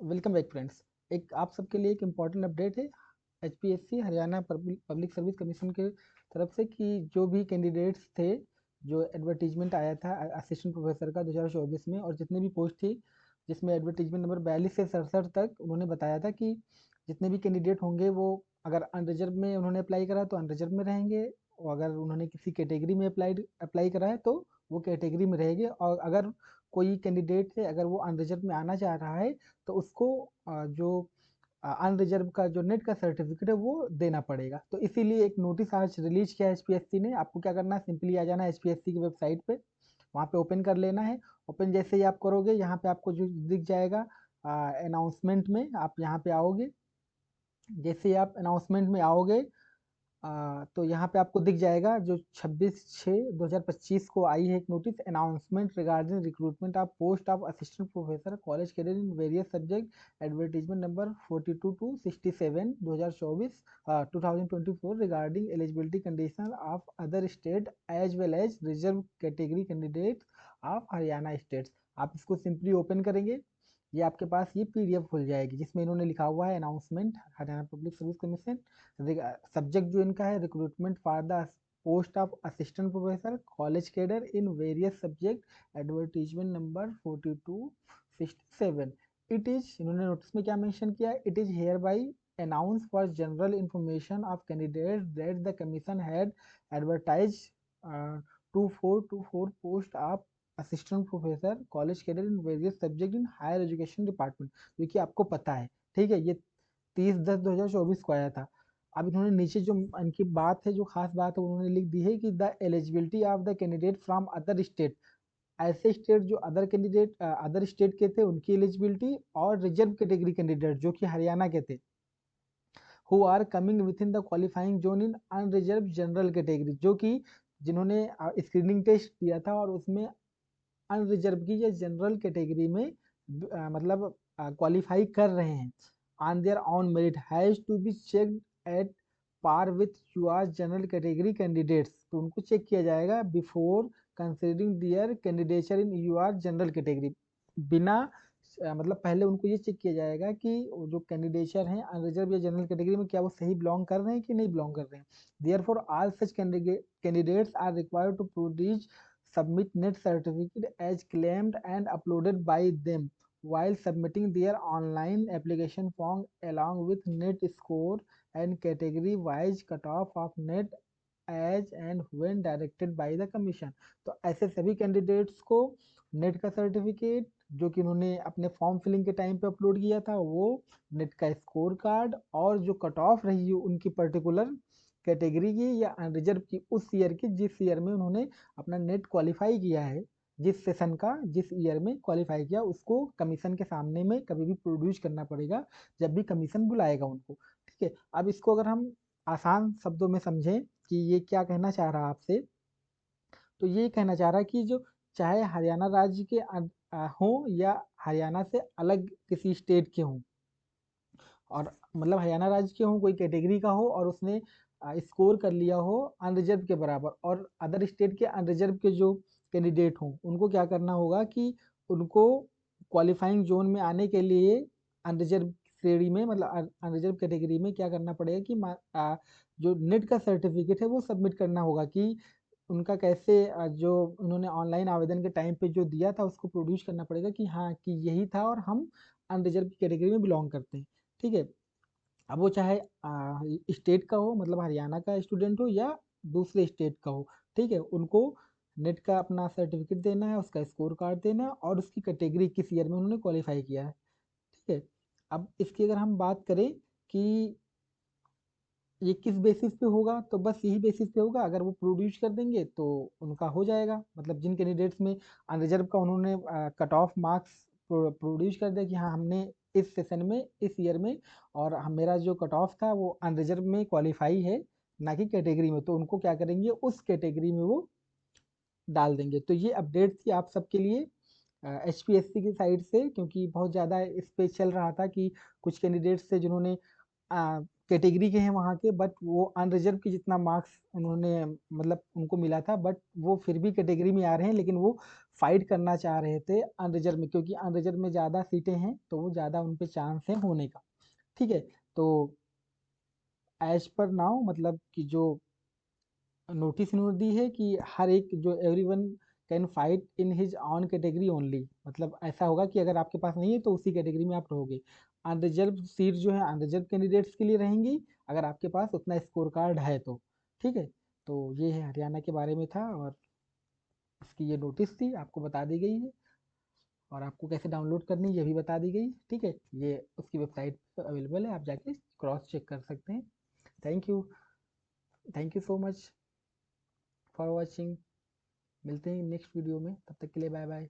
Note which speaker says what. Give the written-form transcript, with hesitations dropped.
Speaker 1: Welcome back friends. एक आप सबके लिए एक इम्पॉर्टेंट अपडेट है HPSC Haryana public service commission के तरफ से कि जो भी कैंडिडेट्स थे, जो एडवर्टीजमेंट आया था असिस्टेंट प्रोफेसर का 2024 में, और जितने भी पोस्ट थी जिसमें एडवर्टीजमेंट नंबर 42 से 67 तक उन्होंने बताया था कि जितने भी कैंडिडेट होंगे वो अगर अनरिजर्व में उन्होंने अप्लाई करा तो अनरिजर्व में रहेंगे, और अगर उन्होंने किसी कैटेगरी में अप्लाई करा है तो वो कैटेगरी में रहेंगे। और अगर कोई कैंडिडेट है अगर वो अनरिजर्व में आना चाह रहा है तो उसको जो अनरिजर्व का जो नेट का सर्टिफिकेट है वो देना पड़ेगा। तो इसीलिए एक नोटिस आज रिलीज किया है एचपीएससी ने। आपको क्या करना है, सिंपली आ जाना है एचपीएससी की वेबसाइट पे, वहाँ पे ओपन कर लेना है। ओपन जैसे ही आप करोगे यहाँ पे आपको जो दिख जाएगा अनाउंसमेंट में, आप यहाँ पे आओगे। जैसे ही आप अनाउंसमेंट में आओगे तो यहाँ पे आपको दिख जाएगा जो 26/6/2025 को आई है एक notice, announcement regarding recruitment of post of assistant professor college career in various subject, advertisement number 42 to 67 2024 2024 regarding eligibility condition of other state as well as reserve category candidate of Haryana states. आप इसको simply open करेंगे, ये आपके पास ये PDF खुल जाएगी जिसमें इन्होंने लिखा हुआ है announcement Haryana public service commission. Subject जो इनका है recruitment for the post of assistant professor college cadre in various subject, advertisement number 4267। It is, इन्होंने नोटिस में क्या मेंशन किया, it is hereby announce for general information of candidate that the commission had advertise 2424 post of assistant professor college cadre in various subject in higher education department, जो कि आपको पता है। ठीक है, ये 30/10/2024 को आया था। अब इन्होंने नीचे जो इनकी बात है, जो खास बात है, उन्होंने लिख दी है कि the eligibility of the candidate from other state, ऐसे स्टेट जो अदर कैंडिडेट अदर स्टेट के थे उनकी एलिजिबिलिटी, और रिजर्व कैटेगरी कैंडिडेट जो कि हरियाणा के थे, who are coming within the qualifying zone in unreserved general category, जो कि जिन्होंने स्क्रीनिंग टेस्ट दिया था और उसमें अनरिजर्व की या जनरल कैटेगरी में मतलब क्वालिफाई कर रहे हैं on their own merit, has to be checked at par with UR general category candidates. तो उनको चेक किया जाएगा before considering their candidature in UR general category. बिना मतलब पहले उनको ये चेक किया जाएगा कि जो कैंडिडेचर हैं अनरिजर्व या जनरल कैटेगरी में क्या वो सही बिलोंग कर रहे हैं कि नहीं बिलोंग कर रहे हैं। Therefore all such candidates are required to produce submit net certificate as claimed and uploaded by them while submitting their online application form along with net score and category wise cutoff of net as and when directed by the commission। तो ऐसे सभी candidates को net का certificate जो कि उन्होंने अपने form filling के टाइम पे अपलोड किया था वो, नेट का स्कोर कार्ड, और जो कट ऑफ रही है उनकी पर्टिकुलर कैटेगरी की या अनरिजर्व की उस ईयर की जिस ईयर में उन्होंने अपना नेट क्वालिफाई किया है, जिस सेशन का जिस ईयर में क्वालिफाई किया, उसको कमीशन के सामने में कभी भी प्रोड्यूस करना पड़ेगा जब भी कमीशन बुलाएगा उनको। ठीक है, अब इसको अगर हम आसान शब्दों में समझें कि ये क्या कहना चाह रहा है आपसे, तो ये कहना चाह रहा है कि जो चाहे हरियाणा राज्य के हों या हरियाणा से अलग किसी स्टेट के हों, और मतलब हरियाणा राज्य के हों, कोई कैटेगरी का हो और उसने स्कोर कर लिया हो अनरिजर्व के बराबर, और अदर स्टेट के अनरिजर्व के जो कैंडिडेट हों उनको क्या करना होगा कि उनको क्वालिफाइंग जोन में आने के लिए अनरिजर्व श्रेणी में मतलब अनरिजर्व कैटेगरी में क्या करना पड़ेगा कि जो नेट का सर्टिफिकेट है वो सबमिट करना होगा कि उनका कैसे जो उन्होंने ऑनलाइन आवेदन के टाइम पे जो दिया था उसको प्रोड्यूस करना पड़ेगा कि हाँ कि यही था और हम अनरिजर्व की कैटेगरी में बिलोंग करते हैं। ठीक है, अब वो चाहे स्टेट का हो मतलब हरियाणा का स्टूडेंट हो या दूसरे स्टेट का हो, ठीक है, उनको नेट का अपना सर्टिफिकेट देना है, उसका स्कोर कार्ड देना है और उसकी कैटेगरी किस ईयर में उन्होंने क्वालिफाई किया है। ठीक है, अब इसकी अगर हम बात करें कि ये किस बेसिस पे होगा, तो बस यही बेसिस पे होगा, अगर वो प्रोड्यूस कर देंगे तो उनका हो जाएगा। मतलब जिन कैंडिडेट्स में अनरिजर्व का उन्होंने कट ऑफ मार्क्स प्रोड्यूस कर दिया कि हाँ हमने इस सेशन में इस ईयर में, और हम मेरा जो कट ऑफ था वो अनरिजर्व में क्वालिफाई है ना कि कैटेगरी में, तो उनको क्या करेंगे उस कैटेगरी में वो डाल देंगे। तो ये अपडेट थी आप सबके लिए एचपीएससी की साइड से, क्योंकि बहुत ज़्यादा इस पे चल रहा था कि कुछ कैंडिडेट्स थे जिन्होंने कैटेगरी के हैं वहाँ के, बट वो अनरिजर्व की जितना मार्क्स उन्होंने मतलब उनको मिला था, बट वो फिर भी कैटेगरी में आ रहे हैं, लेकिन वो फाइट करना चाह रहे थे अनरिजर्व में, क्योंकि अनरिजर्व में ज़्यादा सीटें हैं तो वो ज़्यादा उन पे चांस है होने का। ठीक है, तो एज पर नाउ मतलब कि जो नोटिस इन्होंने दी है कि हर एक जो everyone can fight in his on category only, मतलब ऐसा होगा कि अगर आपके पास नहीं है तो उसी कैटेगरी में आप रहोगे। अनरिजर्व सीट जो है अनरिजर्व कैंडिडेट्स के लिए रहेंगी, अगर आपके पास उतना स्कोर कार्ड है तो। ठीक है, तो ये है हरियाणा के बारे में था, और इसकी ये नोटिस थी, आपको बता दी गई है, और आपको कैसे डाउनलोड करनी है ये भी बता दी गई। ठीक है, ये उसकी वेबसाइट पर अवेलेबल है, आप जाके क्रॉस चेक कर सकते हैं। Thank you, thank you so much for watching. मिलते हैं नेक्स्ट वीडियो में, तब तक के लिए बाय बाय।